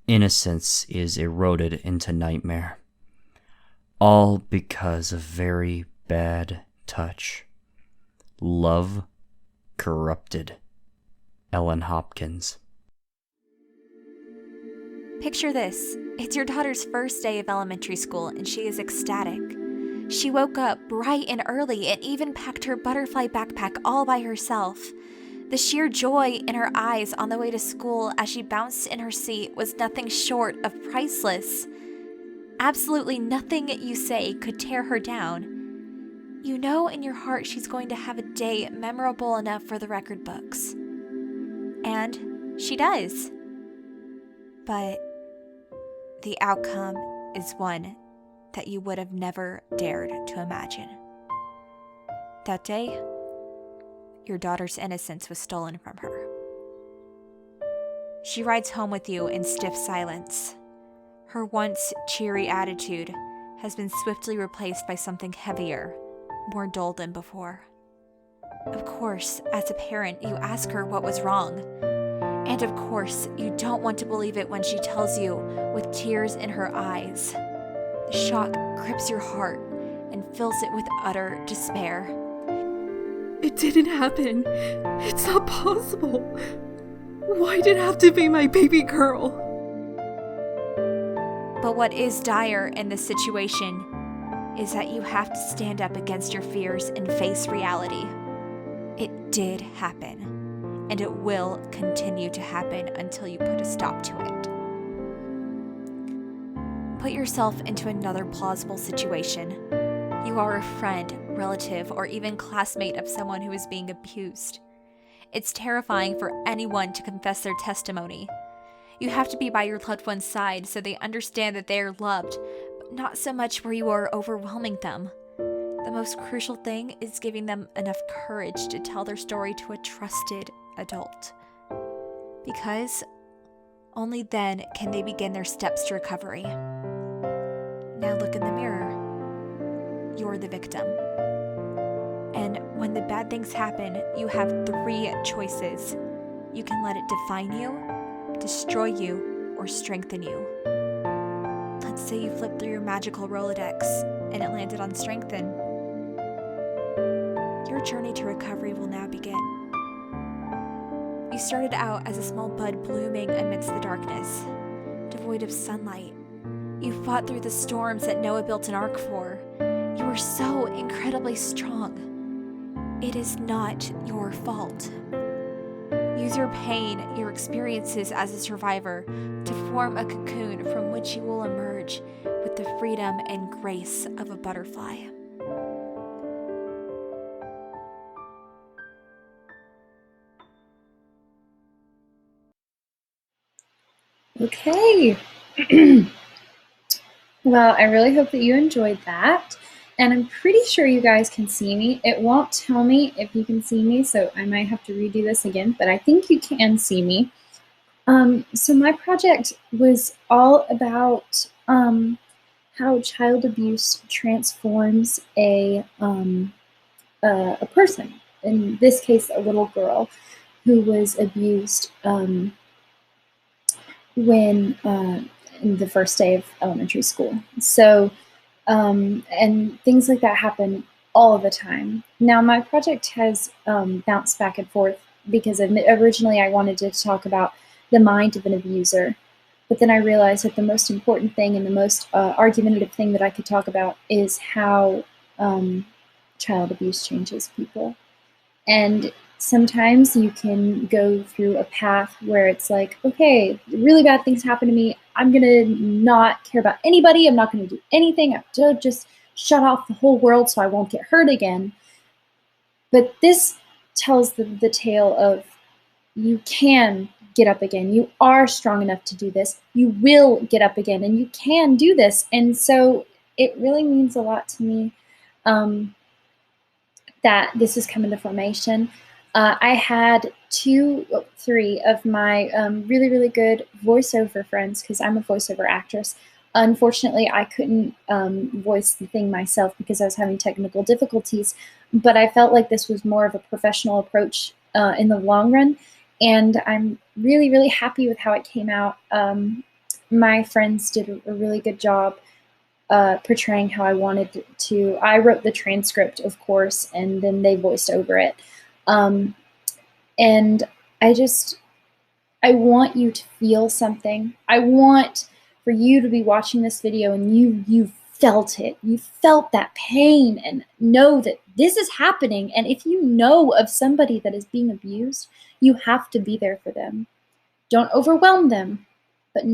Innocence is eroded into nightmare. All because of very bad touch. Love corrupted. Ellen Hopkins. Picture this. It's your daughter's first day of elementary school and she is ecstatic. She woke up bright and early and even packed her butterfly backpack all by herself. The sheer joy in her eyes on the way to school as she bounced in her seat was nothing short of priceless. Absolutely nothing you say could tear her down. You know in your heart she's going to have a day memorable enough for the record books. And she does. But the outcome is one that you would have never dared to imagine. That day, your daughter's innocence was stolen from her. She rides home with you in stiff silence. Her once cheery attitude has been swiftly replaced by something heavier, more dull than before. Of course, as a parent, you ask her what was wrong. And of course, you don't want to believe it when she tells you with tears in her eyes. The shock grips your heart and fills it with utter despair. It didn't happen. It's not possible. Why did it have to be my baby girl? But what is dire in this situation is that you have to stand up against your fears and face reality. It did happen, and it will continue to happen until you put a stop to it. Put yourself into another plausible situation. You are a friend, relative, or even classmate of someone who is being abused. It's terrifying for anyone to confess their testimony. You have to be by your loved one's side so they understand that they are loved, but not so much where you are overwhelming them. The most crucial thing is giving them enough courage to tell their story to a trusted adult. Because only then can they begin their steps to recovery. Now look in the mirror. You're the victim. And when the bad things happen, you have 3 choices. You can let it define you, destroy you, or strengthen you. Let's say you flipped through your magical Rolodex and it landed on strengthen. Your journey to recovery will now begin. You started out as a small bud blooming amidst the darkness, devoid of sunlight. You fought through the storms that Noah built an ark for. You were so incredibly strong. It is not your fault. Use your pain, your experiences as a survivor, to form a cocoon from which you will emerge with the freedom and grace of a butterfly. Okay. Well, I really hope that you enjoyed that. And I'm pretty sure you guys can see me. It won't tell me if you can see me, so I might have to redo this again, but I think you can see me. So my project was all about how child abuse transforms a person. In this case, a little girl who was abused when in the first day of elementary school. So, and things like that happen all the time. Now, my project has bounced back and forth because originally I wanted to talk about the mind of an abuser, but then I realized that the most important thing and the most argumentative thing that I could talk about is how child abuse changes people. And sometimes you can go through a path where it's like, okay, really bad things happen to me. I'm going to not care about anybody. I'm not going to do anything. I have to just shut off the whole world so I won't get hurt again. But this tells the tale of you can get up again. You are strong enough to do this. You will get up again and you can do this. And so it really means a lot to me that this is coming to formation. I had 3 of my really, really good voiceover friends, because I'm a voiceover actress. Unfortunately, I couldn't voice the thing myself because I was having technical difficulties, but I felt like this was more of a professional approach in the long run, and I'm really, really happy with how it came out. my friends did a really good job portraying how I wanted to. I wrote the transcript, of course, and then they voiced over it. And I want you to feel something. I want for you to be watching this video and you felt it. You felt that pain and know that this is happening. And if you know of somebody that is being abused, you have to be there for them. Don't overwhelm them, but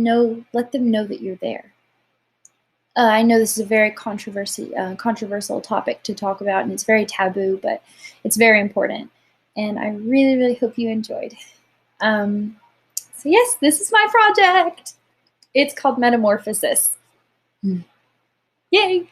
let them know that you're there. I know this is a very controversial topic to talk about, and it's very taboo, but it's very important. And I really, really hope you enjoyed. So yes, this is my project. It's called Metamorphosis. Yay!